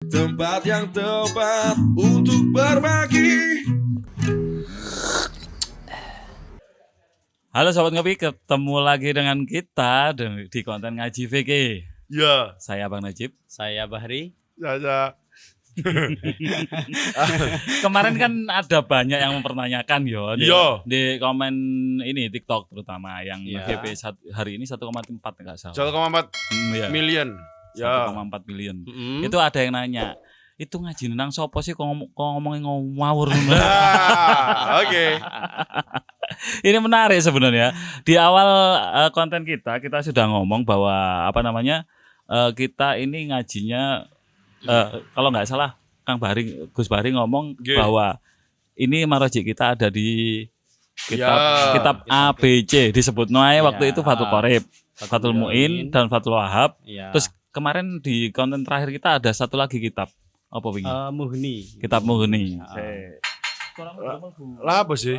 Tempat yang tepat untuk berbagi. Halo Sobat Ngopi, ketemu lagi dengan kita di konten Ngaji VK. Ya, Saya Bang Najib. Saya Bahri. saya. Kemarin kan ada banyak yang mempertanyakan Yo. di komen ini TikTok terutama yang Ya. GP hari ini 1,4 enggak salah. 1,4 Iya. million. Ya. 1,4 million. Mm-hmm. Itu ada yang nanya, itu ngaji nang sopo sih kok ngomongin ngawur. Oke. Ini menarik sebenarnya. Di awal konten kita sudah ngomong bahwa kita ini ngajinya kalau nggak salah Gus Bahri ngomong bahwa ini marojik kita ada di kitab A, B, C disebut noai waktu itu Fathul Qorib, Fathul Mu'in dan Fathul Wahab. Ya. Terus kemarin di konten terakhir kita ada satu lagi kitab apa wingi? Muhni. Kitab Mughni. Lah apa sih?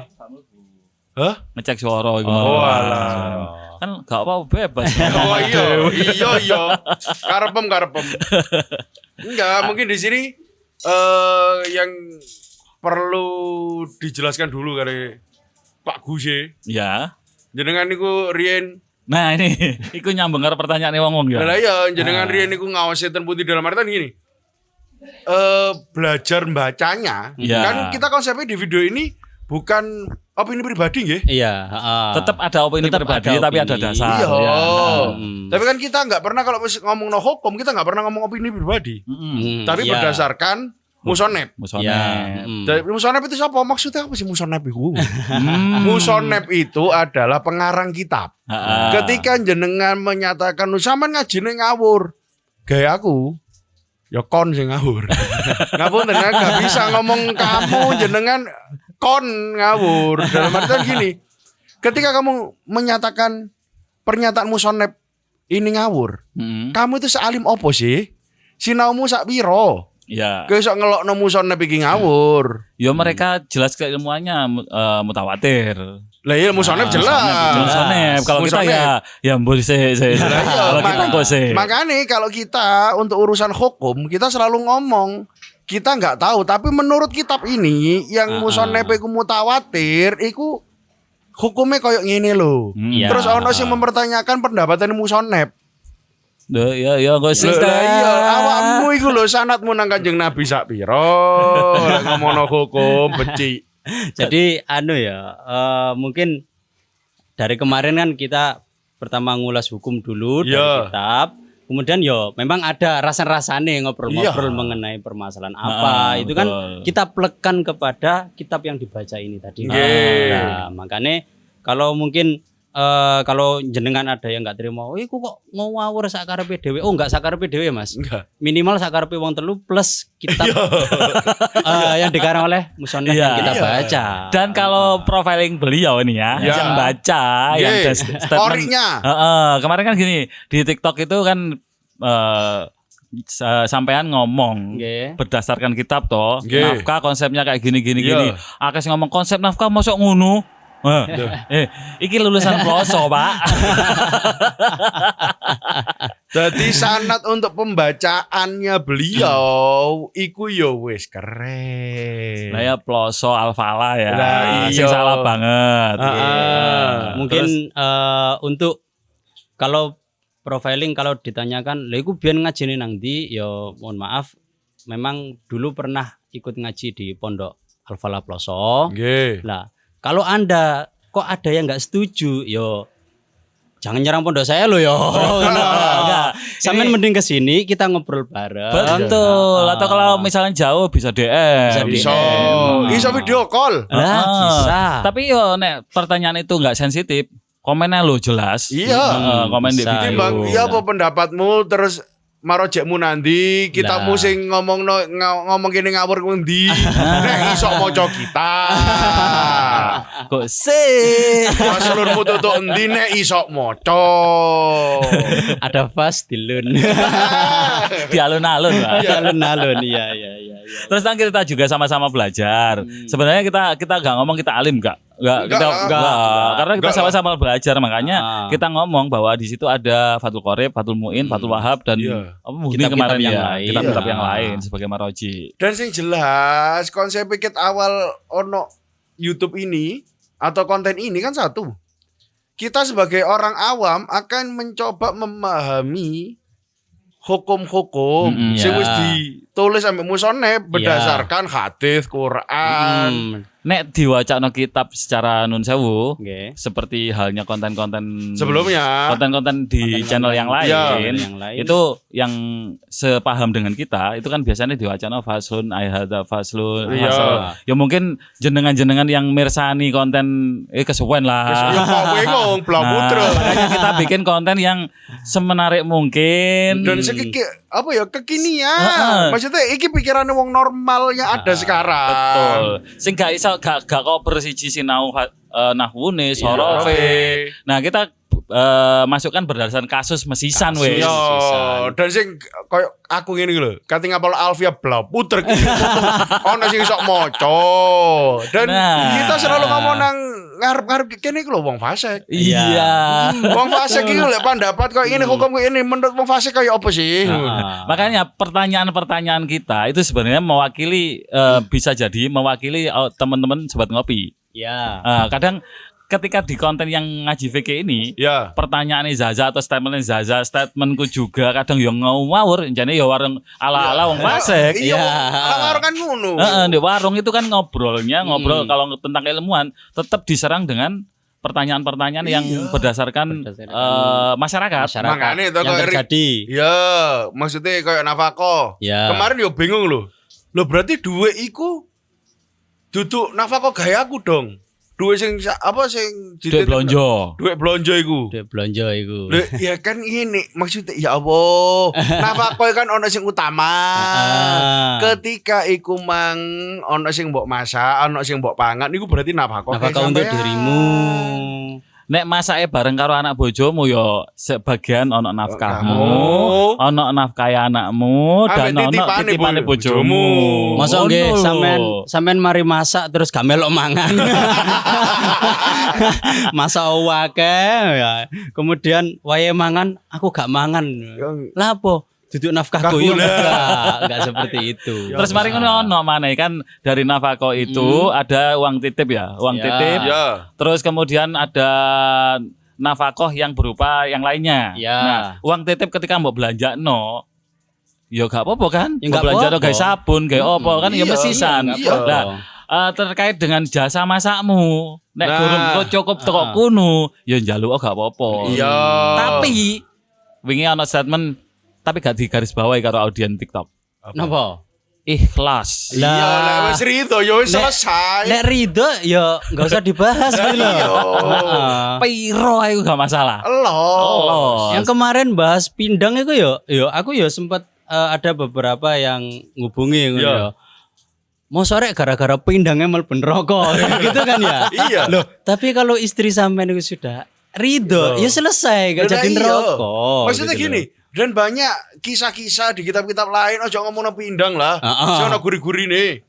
Hah? Ngecek suara gitu. Oh alah. Kan gak apa-apa bebas. Oh iya. Karepem. Enggak, mungkin di sini yang perlu dijelaskan dulu kali Pak Gus. Ya. Jenengan niku riyen. Nah ini, iku nyambung karo pertanyaan wong ya. Lah iya, jenengan riyen niku ngaos setan putih dalam artian gini. Belajar membacanya. Ya. Kan kita konsepnya di video ini bukan opini pribadi nggih. Iya. Tetap ada opini Tetap pribadi ada tapi ada opini. dasar. Iya. Ya. Tapi kan kita nggak pernah kalau ngomong no hukum, kita nggak pernah ngomong opini pribadi. Tapi iya. berdasarkan musonep. Musonep. Ya. Dari musonep itu siapa? Maksudnya apa sih musonep itu? Musonep itu adalah pengarang kitab. Ketika jenengan menyatakan sampean ngajine ngawur. Gaya aku ya kon sing ngawur. Ngapunten gak bisa ngomong kamu jenengan kon ngawur. Dalam artian gini, ketika kamu menyatakan pernyataan musonep ini ngawur, kamu itu sealim opo sih? Sinaumu sak piro? Ya. Kowe sok ngelokno musonep iki ngawur. Ya mereka jelas keilmuannya mutawatir. Lah iya musonep jelas. Musonep. Kalau kita ya mbok kalau kita kok sih. Makanya kalau kita untuk urusan hukum kita selalu ngomong kita nggak tahu, tapi menurut kitab ini yang musonep iku mutawatir iku hukumnya koyo ngene lho. Iya. Terus ono sing mempertanyakan pendapatan musonep. Ya kok sih. Lah iya, awakmu iku lho sanadmu nang Kanjeng Nabi sak piro? Lek ngomongno hukum becik. Jadi mungkin dari kemarin kan kita pertama ngulas hukum dulu dari kitab. Kemudian memang ada rasa-rasane ngobrol-ngobrol mengenai permasalahan apa. Itu kan kita plekan kepada kitab yang dibaca ini tadi. Nah, makanya kalau mungkin kalau jenengan ada yang nggak terima, iku kok ngawur sakarepe dhewe. Oh, enggak sakarepe dhewe, Mas. Enggak. Minimal sakarepe wong telu plus kitab yang dikarang oleh musonef yang kita baca. Dan kalau profiling beliau ini yang baca, yang statement. Orinya. Kemarin kan gini, di TikTok itu kan sampean ngomong berdasarkan kitab toh, nafkah konsepnya kayak gini. Akeh sing ngomong konsep nafkah mosok ngono. Iki lulusan kloso, Pak. Jadi sanad untuk pembacaannya beliau iku yo wis keren. Nah ya ploso alfala ya. Lah sing salah banget. Mungkin untuk kalau profiling kalau ditanyakan, "Lha iku biyen ngajine nang ndi?" Ya mohon maaf, memang dulu pernah ikut ngaji di Pondok Al-Falah Ploso. Nggih. Lah, kalau Anda kok ada yang nggak setuju, jangan nyerang pondok saya loh Enggak. Sampean mending ke sini kita ngobrol bareng. Betul. Atau kalau misalnya jauh bisa DM. Bisa video call. Bisa. Tapi nek pertanyaan itu nggak sensitif, komennya lo jelas. Iya. Komen di Bisa. video. Bang, iya apa pendapatmu terus marojekmu nanti kita musing ngomong kene ngawur ngendi nek iso maca kita kok sih masulunmu tutuk endi nek iso maca Ada fast dilun. Di alun-alun, Pak. Alun-alun iya. Terus kan kita juga sama-sama belajar. Sebenarnya kita nggak ngomong kita alim nggak kita Enggak. karena kita Enggak sama-sama belajar, makanya Ah. kita ngomong bahwa di situ ada Fathul Qorib, Fathul Muin, Fathul Wahab dan Iya. apa Muhni Kitab-kitab kemarin yang ya, lain. kitab-kitab Iya. yang lain sebagai maroji. Dan sing jelas konsep pikir awal ono YouTube ini atau konten ini kan satu. Kita sebagai orang awam akan mencoba memahami hukum-hukum sing ya. wis ditulis sampai musonef berdasarkan hadis Quran. Nek diwacana kitab secara nun sewu, Oke. seperti halnya konten-konten Sebelumnya konten-konten di Konten-konten channel yang lain, Iya. yang lain. itu yang sepaham dengan kita itu kan biasanya diwacana faslun ayhada faslun Iya. faslun. Ya mungkin jenengan-jenengan yang mirsani konten kesuwen ya lah. Pak Wengong, Bla Putra. Makanya kita bikin konten yang semenarik mungkin. Dan apa ya kekinian. Heeh. Maksudnya iki pikirannya wong normal yang ada sekarang. Betul. Sing gak iso gak kober siji sinau nahwune sorofe. Sorofe. Nah, kita masukkan berdasarkan kasus mesisan wes. Yo, dan sing koyo aku ngene iki lho, kate ngapal Alfia Bla Putra. Ono sing iso maca. Dan Nah. kita selalu ngomong nang ngarep-ngarep kene iki lho wong fasik. Iya. Wong fasik iki lho pendapat koyo ngene hukum koyo ini menurut wong fasik koyo apa sih? Makanya pertanyaan-pertanyaan kita itu sebenarnya mewakili bisa jadi mewakili teman-teman sobat ngopi. Ya. Kadang ketika di konten yang ngaji VK ini, Ya. pertanyaan Zaza atau statementnya Zaza, statementku juga kadang yang ngawur, jadi ya warung ala-ala wong fasik. Iya, Iya. orang kan ngono. Di warung itu kan ngobrol kalau tentang ilmuwan tetap diserang dengan pertanyaan-pertanyaan yang berdasarkan masyarakat. Makanya itu yang kayak terjadi. Ya, maksudnya kayak nafako. Ya. Kemarin yo bingung loh. Lo berarti duit iku duduk nafako gayaku dong. Duit sing apa sing Duit blonjo. Duit blonjo iku. Duit belanja iku. Loh, ya kan ini maksudnya ya Allah. Nafako kan ono sing utama. Ketika iku mang ono sing mbok masak, ono sing mbok pangan iku berarti nafako. Nafkah untuk dirimu. Nek masake bareng karo anak bojomu yo sebagian ono nafkahmu, ono nafkah anakmu dan Ambek ono titipane titipane bojomu. bojomu. Masa Ngono nggih lho. sampean mari masak terus gak melok mangan. Masak wake ya. Kemudian wayahe mangan aku gak mangan. Lah apa? Duduk nafkahku yo enggak seperti itu. Terus mari ngono ono maneh kan dari nafkah itu ada uang titip ya, uang Ya. titip. Ya. Terus kemudian ada nafkah yang berupa yang lainnya. Ya. Nah, uang titip ketika mau belanja ya gak apa-apa kan? Ya Mau gak belanja apa-apa. kayak sabun, kayak apa kan ya Iya, mesisan. iya. Nah, terkait dengan jasa masakmu, nek Nah. durung kok cukup teko kuno, ya njaluk gak apa-apa. Iya. Tapi wingi ana statement tapi gak digaris bawahi karo audien TikTok. Napa? Ikhlas. Iya, lek wis rido ya wis selesai. Nek ridho ya enggak usah dibahas gitu loh. Heeh. Piro iku gak masalah. Allah. Yang kemarin bahas pindang itu yo aku yo sempat ada beberapa yang ngubungi ngono Iya. yo. Mau sore gara-gara pindangnya mlebu neraka gitu kan ya. Iya. Loh, tapi kalau istri sampean itu sudah ridho, ya selesai gak Lah jadi iya. neraka. Maksudnya gitu gini, dan banyak kisah-kisah di kitab-kitab lain ojo ngomong pindang lah. Sing ono guri-gurine.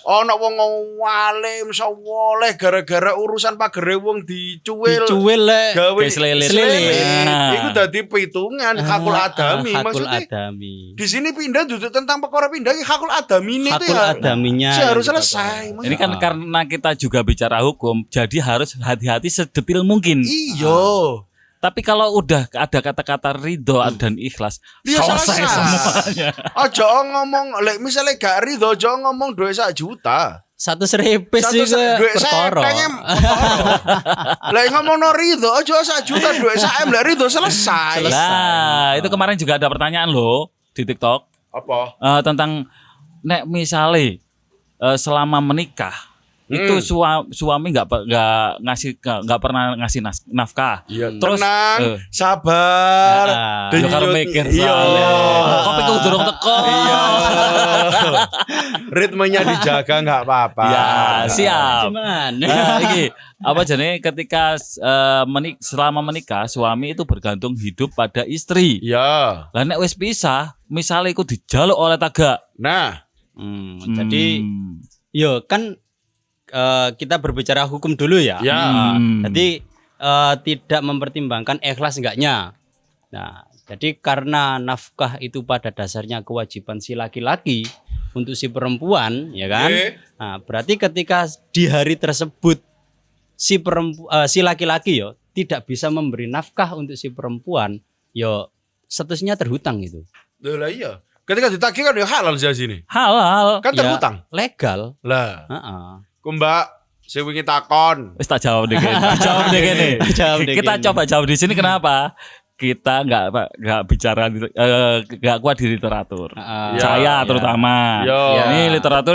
Ono wong walim soleh gara-gara urusan pagere wong dicuwil. Dicuwil lek Gawe Keselilit. selilit. Nah. Iku dadi pitungan hakul adami. Hakul Maksudnya adami. di sini pindah duduk tentang perkara pindah hakul adami ini itu Hakul ya. adaminya. Harus yang kita selesai. Ini kan karena kita juga bicara hukum, jadi harus hati-hati sedetil mungkin. Iyo. Tapi kalau udah ada kata-kata ridho dan ikhlas, Dia selesai semuanya. Ojo ngomong lek misalnya gak ridho ojo ngomong duit 1 juta. 100.000 Satu sih duit saya perkara. pengen lek ngomong no ridho ojo 1 juta duit saya lek ridho selesai. Lah, itu kemarin juga ada pertanyaan loh di TikTok Apa? tentang nek misale selama menikah itu suami nggak pernah ngasih nafkah. Terus tenang, sabar. Ya. Yo karo mikir Iya. soalnya. Kopi ku durung teko. Iya. Ritmenya dijaga nggak apa-apa. Ya, siap. Cuman. Nah, iki apa jenenge ketika selama menikah suami itu bergantung hidup pada istri. Ya. Lah nek wis pisah, misale iku dijaluk oleh tagak. Nah, Jadi yo kan kita berbicara hukum dulu ya. ya. Jadi tidak mempertimbangkan ikhlas enggaknya. Nah, jadi karena nafkah itu pada dasarnya kewajiban si laki-laki untuk si perempuan, ya kan? Nah, berarti ketika di hari tersebut si laki-laki yo tidak bisa memberi nafkah untuk si perempuan, yo statusnya terhutang itu. Lah iya. Ketika ditagih kan ya halal sih sini. Halal. Kan terhutang. Ya, legal. Lah. Heeh. Ku Mbak, sing wingi takon. Wis tak jawab deh kene. Jawab deh kene. Jawab deh Kita kene. coba jawab di sini kenapa? Kita nggak bicara nggak kuat di literatur. Ya, Saya terutama. Ya. Ini literatur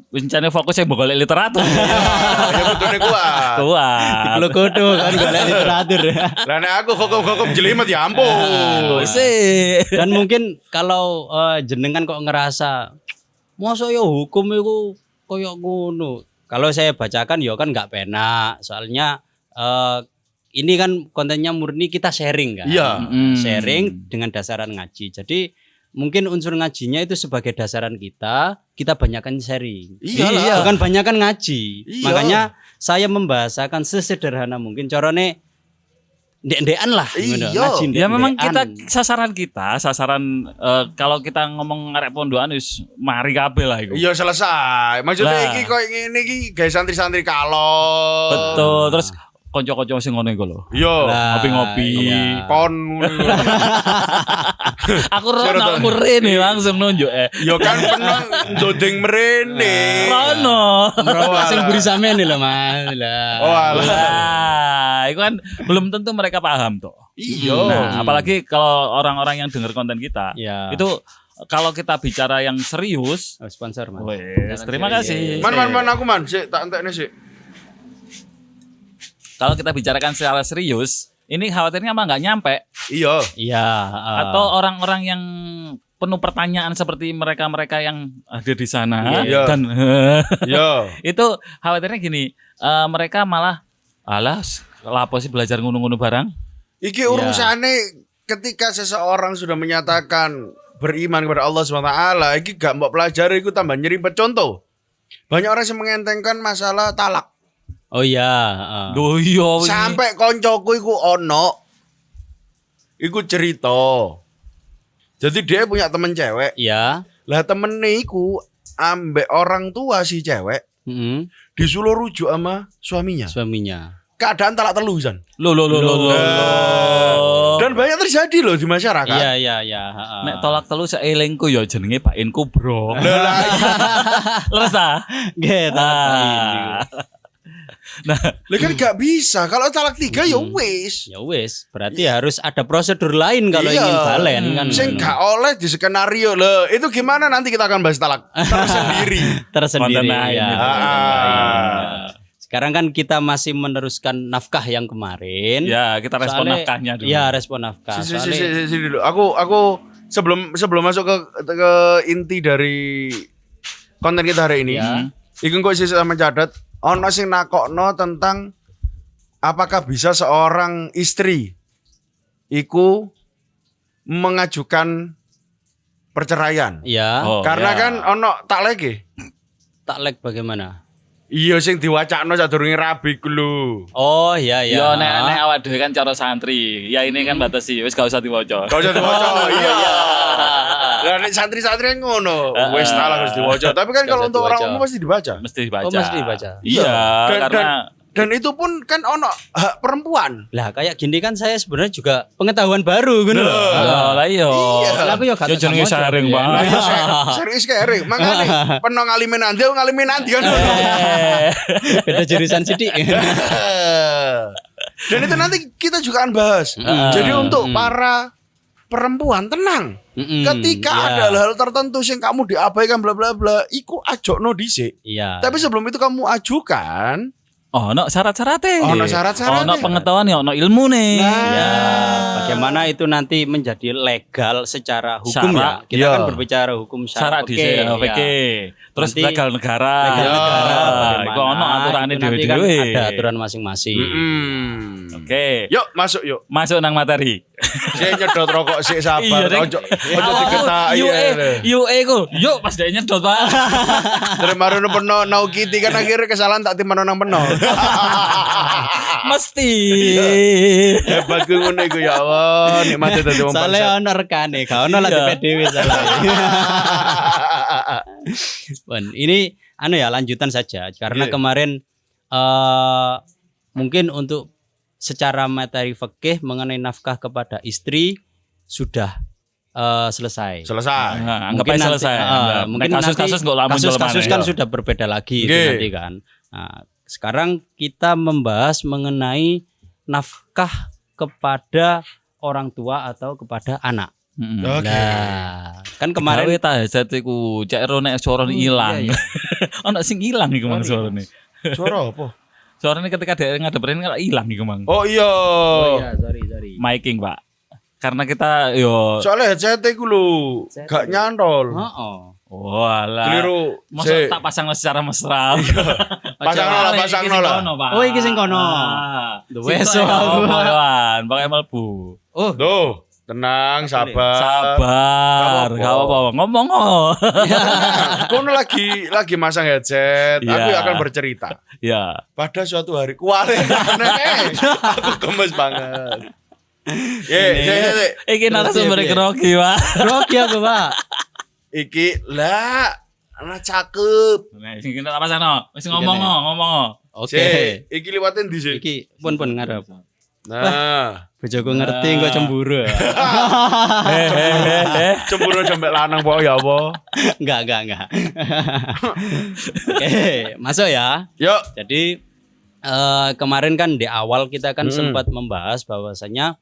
rencana fokusnya golek literatur. Ya betulnya kuat. Kuat. Kalau kodo kan golek literatur. Lah nek aku hukum-hukum jelimet ya ampun. Sih. Dan mungkin kalau jenengan kok ngerasa masa ya hukum itu koyo ngono. Kalau saya bacakan ya kan nggak penak. Soalnya ini kan kontennya murni kita sharing kan. Iya. Sharing dengan dasaran ngaji. Jadi mungkin unsur ngajinya itu sebagai dasaran kita banyakkan sharing. Iyalah. Bukan banyakkan ngaji. Iya. Makanya saya membahasakan sesederhana mungkin carane ndek-ndekan lah ngono. Iya. Ngaji Ya memang ndek-ndekan. kita sasaran kalau kita ngomong arek pondokan wis mari kabeh lah iku. Iya selesai. Maksudnya Lah. iki koyo ngene iki gawe santri-santri kalon. Betul. Terus kanca-kanca sing ngono iku lho. Iya. Lah, Ngopi-ngopi. iya. Kon. Aku aku rene langsung nunjuk Ya kan penuh ndodeng mrene. Rono. Oh, Sing alah. buri sampean lho Mas. Lah. Oh alah. Lah, itu kan belum tentu mereka paham toh. Iya. Nah, apalagi kalau orang-orang yang dengar konten kita, Ya. itu kalau kita bicara yang serius, Oh, sponsor Mas. wes, terima kasih. Man aku man, sik tak entekne sik. Kalau kita bicarakan secara serius, ini khawatirnya mah nggak nyampe. Iya. Iya, Atau orang-orang yang penuh pertanyaan seperti mereka-mereka yang ada di sana Iya. dan Iya. itu khawatirnya gini, mereka malah alah lapo sih belajar ngono-ngono barang. Iki urusane ketika seseorang sudah menyatakan beriman kepada Allah SWT, iki gak mbok pelajari iku tambah nyerimpet. Contoh. Banyak orang yang mengentengkan masalah talak. Oh iya, Duh iya. Sampai koncoku iku ono iku cerita. Jadi dia punya temen cewek. Iya. Lah temennya iku ambek orang tua si cewek disuruh rujuk sama suaminya. Suaminya. Keadaan talak telu San. Loh. Dan banyak terjadi loh di masyarakat. Iya. Nek tolak telu seelingku ya jenenge Pak Inku, Bro. Lah Leres ta? Gitu. Nah, lah kan gak bisa. Kalau talak 3 ya wis. Ya wis, berarti harus ada prosedur lain kalau Iya. ingin balen kan. Sing gak oleh di skenario loh. Itu gimana nanti kita akan bahas talak tersendiri. tersendiri Konten lain ya. itu. Sekarang kan kita masih meneruskan nafkah yang kemarin. ya kita respon Soalnya- nafkahnya dulu. Iya, respon nafkah. Si dulu. Aku sebelum masuk ke inti dari konten kita hari ini. Ya. Iku kok sih sama cadat. Ono sing nakokno tentang apakah bisa seorang istri iku mengajukan perceraian. Iya. Oh, Karena ya. kan ono tak lagi. Taklek bagaimana? Iya sing diwacakno sadurunge rabi ku lho. Oh iya iya. Yo nek awak dhewe kan cara santri. Ya ini kan batasi, wis gak usah diwaca. Kau jadi diwaca. Iya. Lah nek santri-santri ngono, wis talah harus diwaca. Tapi kan kalau Gak usah untuk orang dibaca. umum pasti dibaca. Mesti dibaca. Oh, mesti dibaca. Iya, karena Dan itu pun kan ono hak perempuan. Lah kayak gini kan saya sebenarnya juga pengetahuan baru gitu loh. lah iya. Iya. Aku yo gak Yo jenenge tahu sama sharing, aja. Bang. Serius kayak makanya pernah ngalimin nanti, ngalimin nanti kan. Beda jurusan sidik. Dan itu nanti kita juga akan bahas. Jadi untuk para perempuan tenang. Ketika Iya. ada hal-hal tertentu yang kamu diabaikan bla bla bla, iku ajokno dhisik. Iya. Tapi sebelum itu kamu ajukan. Oh, no syarat-syaratnya. Ono syarat-syaratnya. Ono pengetahuan ya, ono ilmu nih. Nah. Ya. bagaimana itu nanti menjadi legal secara hukum ya. Kita Iya. kan berbicara hukum Syarat di fikih, PK. Terus Nanti legal negara. legal negara Iku ono bagaimana, aturane itu nanti kan dhewe-dhewe. ada aturan masing-masing. Oke. Yuk masuk yuk. Masuk nang materi. Saya nyedot rokok sih sabar. Iya, Dek. Ojo diketai. Yuk ku. Yuk pas dia nyedot, Pak. Terima kasih peno nau kiti kan akhirnya kesalahan tak timano nang peno. Mesti. Hebat gue ngono iku ya Allah, nikmate dadi wong Soale bangsa. ono rekane, gak ono lah Iya. di dhewe salah. Bon, ini ya lanjutan saja karena Iya. kemarin mungkin untuk secara materi fikih mengenai nafkah kepada istri sudah selesai. Selesai. Nah, anggap Mungkin aja nanti, selesai. mungkin kasus-kasus nanti kok lamun kasus-kasus jalan kan mana, sudah berbeda lagi itu Nggih. nanti kan. Nah, sekarang kita membahas mengenai nafkah kepada orang tua atau kepada anak. ya. Oke. Nah, kan kemarin Gawe tahajat iku cek ro nek suarane ilang. iya, Ono sing ilang iku mang suarane. Suara apa? Suarane ketika dia ngadepin kan ilang iku mang. Oh iya. sorry. Miking, Pak. Karena kita yo Soalnya headset iku lho, gak nyantol. Oh. walah. Keliru. Masa tak pasang secara mesra. Pasang nola. Oh, iki sing kono. Wes, aku. Wan, pakai melbu. Oh, Tuh, tenang, sabar. Sabar, Gak gak apa-apa. apa-apa. Ngomong oh. Kono lagi masang headset, aku Iya. akan bercerita. Ya. Pada suatu hari kuare aneh. Aku gemes banget. Iki narasumber grogi, Pak. grogi aku, Pak. Iki lah anak cakep. Nah, sing kita apa sana? Wis ngomong ngomong. Oke. Iki liwatin di sini. Iki pun ngarep. Nah, Bojoku ngerti kok cemburu. cemburu jambek lanang po ya apa? Enggak. Oke, masuk ya. Yuk. Jadi kemarin kan di awal kita kan sempat membahas bahwasanya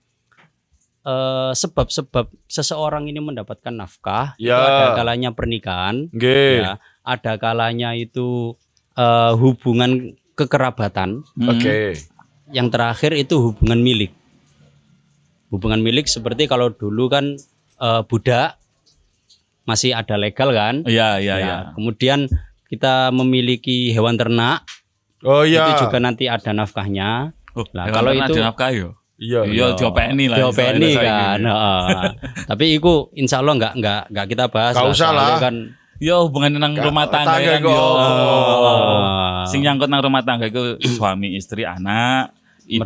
sebab-sebab seseorang ini mendapatkan nafkah itu Ya. ada kalanya pernikahan, Nggih. ya, ada kalanya itu hubungan kekerabatan, Oke. yang terakhir itu hubungan milik. Hubungan milik seperti kalau dulu kan budak masih ada legal kan? Iya. Ya, kemudian kita memiliki hewan ternak, Oh iya. itu juga nanti ada nafkahnya. Nah, kalau itu nafkah yo. Iya. Iya, diopeni lah. diopeni istilahnya kan. saiki. Heeh. Tapi itu insya Allah nggak kita bahas. Nggak usah soalnya lah. Kan Yo hubungan nang rumah tangga tangga kan kok. yo. Oh. Sing nyangkut nang rumah tangga iku suami, istri, anak, ibu,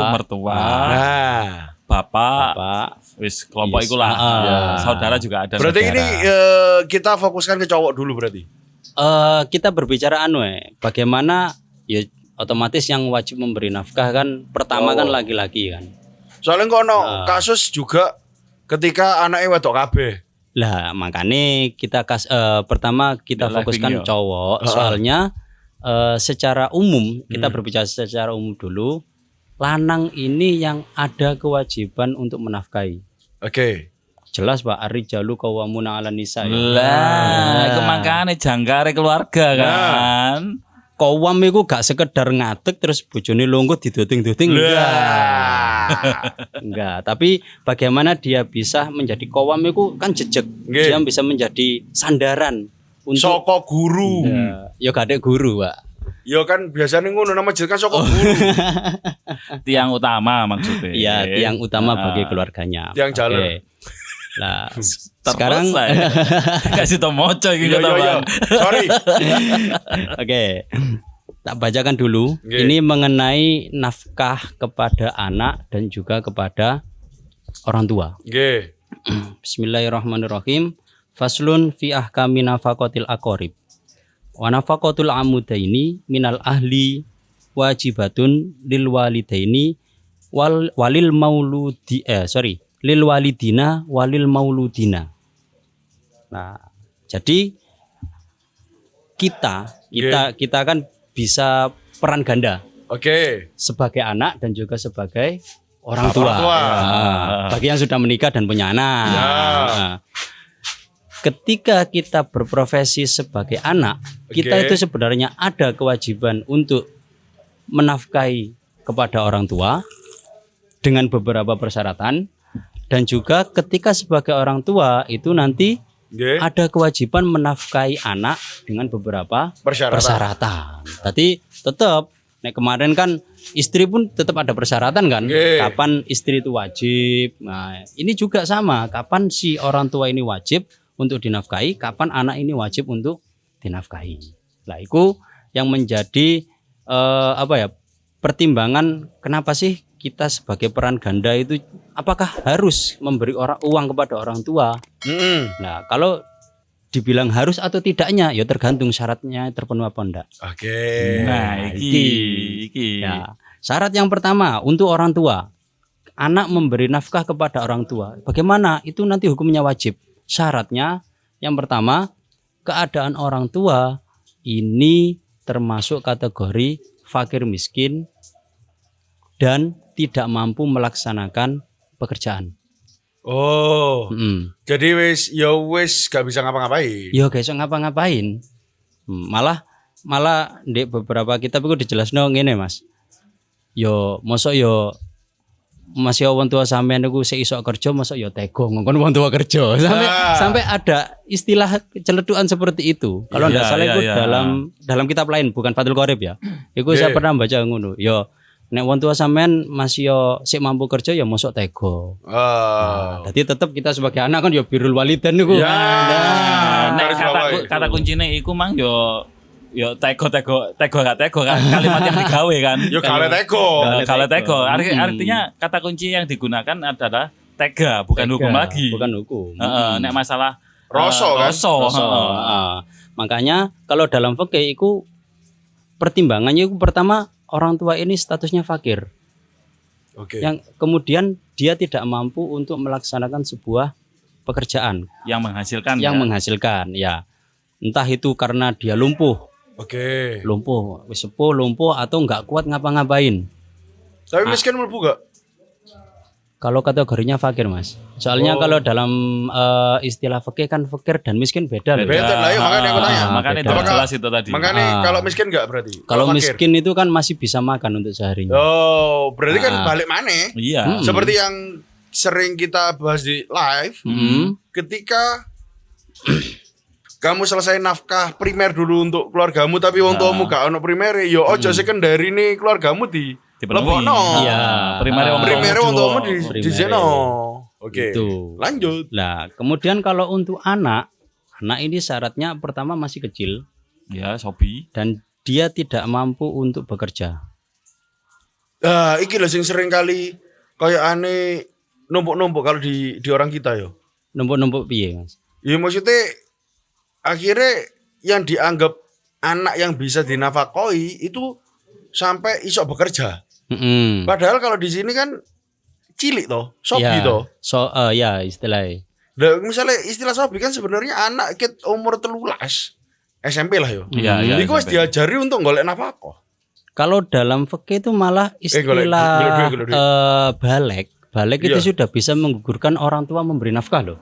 mertua, Nah, bapak, Pak. wis kelompok Yes. iku lah. Ya. Saudara juga ada. berarti saudara. ini kita fokuskan ke cowok dulu berarti. Kita berbicara bagaimana ya otomatis yang wajib memberi nafkah kan pertama kan laki-laki kan. Soalnya kono kasus juga ketika anaknya wedok kabeh. Lah makanya kita pertama kita Live fokuskan video. cowok soalnya secara umum kita berbicara secara umum dulu, lanang ini yang ada kewajiban untuk menafkahi. Oke. Jelas Pak, ar-rijalu qawwamuna 'alan nisa. Lah, iku makane jangkare keluarga kan. Qawwam iku gak sekedar ngadeg terus bojone lungguh diduting-duting enggak. Tapi bagaimana dia bisa menjadi qawwam iku kan jejeg. Nggih. Dia bisa menjadi sandaran untuk Soko guru. ya gak ada guru, Pak. Ya kan biasanya ngono nama jeneng kan soko guru. Tiang utama maksudnya. Iya, tiang utama bagi keluarganya. Tiang jalan. Oke. Nah, sekarang kasih tau moco iki Iya, kata iya, iya. Bang. Sorry. oke. Tak bacakan dulu. Oke. Ini mengenai nafkah kepada anak dan juga kepada orang tua. Nggih. Bismillahirrahmanirrahim. Faslun fi ahkami nafaqatil aqarib. Wa nafaqatul amudaini minal ahli wajibatun lil walidaini walil mauludi lil walidina walil mauludina. Nah, jadi kita kan bisa peran ganda Oke. sebagai anak dan juga sebagai orang tua. Orang tua. Nah, bagi yang sudah menikah dan punya anak. Ya. Nah, ketika kita berprofesi sebagai anak, kita Oke. itu sebenarnya ada kewajiban untuk menafkahi kepada orang tua dengan beberapa persyaratan. Dan juga ketika sebagai orang tua itu nanti Nggih. ada kewajiban menafkahi anak dengan beberapa persyaratan. Tadi tetap nek kemarin kan istri pun tetap ada persyaratan kan. Nggih. Kapan istri itu wajib. Nah, ini juga sama. Kapan si orang tua ini wajib untuk dinafkahi, kapan anak ini wajib untuk dinafkahi. Nah, itu yang menjadi pertimbangan kenapa sih kita sebagai peran ganda itu apakah harus memberi uang kepada orang tua? Nah, kalau dibilang harus atau tidaknya ya tergantung syaratnya terpenuhi apa enggak. Oke. Nah, iki. Ya, syarat yang pertama untuk orang tua. Anak memberi nafkah kepada orang tua. Bagaimana? Itu nanti hukumnya wajib. Syaratnya yang pertama, keadaan orang tua ini termasuk kategori fakir miskin dan tidak mampu melaksanakan pekerjaan. Oh. Jadi wis gak bisa ngapa-ngapain. Ya guys, ngapa-ngapain. Malah di beberapa kitab itu dijelasno ngene, Mas. Yo mosok yo masih wong tua sampean niku sik iso kerja mosok yo tega ngongkon wong tua kerja. Sampai ada istilah celetukan seperti itu. Kalau enggak salah itu dalam kitab lain bukan Fathul Qorib ya. Iku saya pernah baca ngono. Yo nek wong tua sampean masih yo sik mampu kerja ya mosok tega. Jadi tetap kita sebagai anak kan yo birrul walidain niku. Nek kata kuncine iku mang yo tega gak tega kan kalimat yang digawe kan. Yo kale tega. Artinya kata kunci yang digunakan adalah tega, bukan hukum lagi. Bukan hukum. Nek masalah Rasa kan. Makanya kalau dalam fikih itu pertimbangannya itu pertama orang tua ini statusnya fakir. Oke. Yang kemudian dia tidak mampu untuk melaksanakan sebuah pekerjaan yang menghasilkan. Ya. Entah itu karena dia lumpuh. Oke. Wis sepuh, lumpuh atau enggak kuat ngapa-ngapain. Tapi miskin mlebu gak? Kalau kategorinya fakir, Mas. Soalnya kalau dalam istilah fakir kan fakir dan miskin beda loh. Beda lah, ya, makanya aku tanya. Makanya itu jelas itu tadi. Makanya kalau miskin enggak berarti? Kalau miskin itu kan masih bisa makan untuk seharinya. Oh, berarti kan balik maneh. Iya. Seperti yang sering kita bahas di live. Ketika kamu selesai nafkah primer dulu untuk keluargamu tapi wong tuamu gak ono primer, yo ojo sekendari nih keluargamu lebokno. Iya. Primer wong tuamu di seno. Oke. Itu. Lanjut. Nah, kemudian kalau untuk anak ini syaratnya pertama masih kecil. Ya, sobi. Dan dia tidak mampu untuk bekerja. Iki lho sing sering kali kayak aneh numpuk-numpuk kalau di orang kita yo. Numpuk-numpuk piye, Mas? Ya maksudnya akhirnya yang dianggap anak yang bisa dinafkahi itu sampai iso bekerja. Padahal kalau di sini kan cilik toh, sobi toh. Ya istilahnya. Nah, misalnya istilah sobi kan sebenarnya anak ket umur 13 SMP lah yo. Iya. Iku wis diajari untuk golek nafkah. Kalau dalam fikih itu malah istilah balik itu sudah bisa menggugurkan orang tua memberi nafkah loh.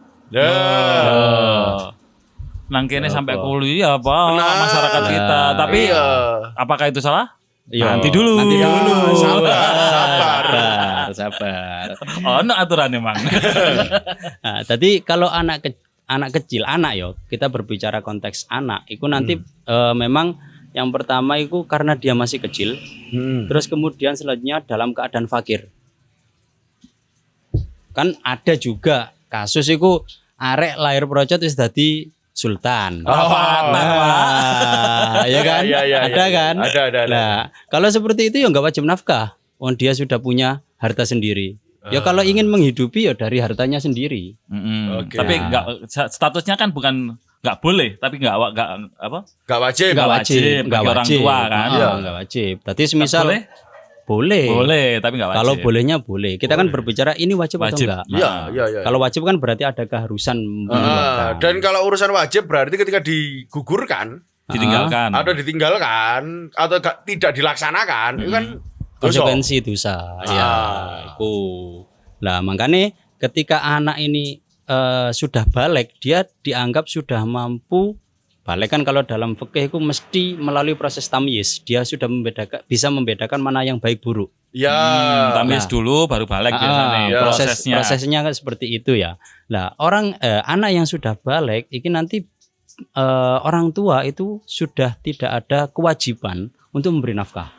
Nang kene sampai kuliah apa masyarakat kita. Tapi apakah itu salah? Nanti dulu. Sabar. Oh, no aturan emang. Nah, tadi kalau anak kecil, kita berbicara konteks anak, itu nanti memang yang pertama itu karena dia masih kecil, terus kemudian selanjutnya dalam keadaan fakir. Kan ada juga kasus itu arek lahir procot wis dadi sultan. Ya kan? Ada kan? Ada. Nah, kalau seperti itu ya enggak wajib nafkah. Dia sudah punya harta sendiri. Ya kalau ingin menghidupi ya dari hartanya sendiri. Tapi enggak statusnya kan bukan enggak boleh, tapi enggak wajib orang tua kan. Enggak wajib. Tadi semisal boleh, tapi enggak wajib. Kalau bolehnya boleh. Kita kan berbicara ini wajib atau enggak. Iya. Kalau wajib kan berarti ada keharusan. Dan kalau urusan wajib berarti ketika digugurkan, ditinggalkan atau tidak dilaksanakan, itu kan konsekuensi dosa. Itu. Nah, makanya ketika anak ini sudah balik, dia dianggap sudah mampu balik kan kalau dalam fikih itu mesti melalui proses tamyiz. Dia sudah bisa membedakan mana yang baik buruk. Ya. Tamyiz dulu baru balik biasanya ya. Prosesnya kan seperti itu ya. Nah, anak yang sudah balik ini nanti orang tua itu sudah tidak ada kewajiban untuk memberi nafkah.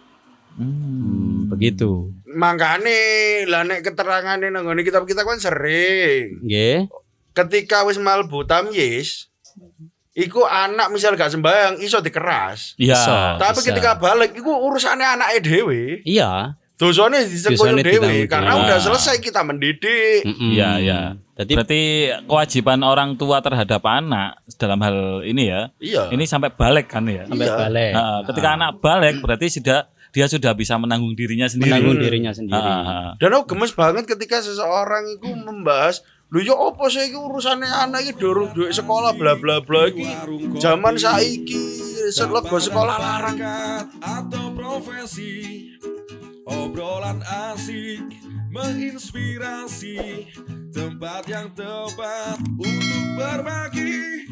Begitu. Makane lah nek keterangane nang ngene kitab-kitab kan sering. Nggih. Ketika wis malbu tamyiz, iku anak misal gak sembahyang iso dikeras. Iya. Tapi bisa. ketika balik iku urusane anake dhewe. Iya. Dosane disekoyo Dosane dhewe ditanggung karena dhewe. udah selesai kita mendidik. Iya, iya. Jadi Berarti kewajiban orang tua terhadap anak dalam hal ini ya. Iya. Ini sampai balik kan ya. sampai Iya. balik. Nah, ketika anak balik berarti dia sudah bisa menanggung dirinya sendiri. Menanggung dirinya sendiri. Dan aku gemes banget ketika seseorang itu membahas, lho ya apa sih iki urusane anak iki durung duit sekolah bla bla bla iki. Zaman saiki lego sekolah larang atau profesi. Obrolan asik menginspirasi, tempat yang tepat untuk berbagi.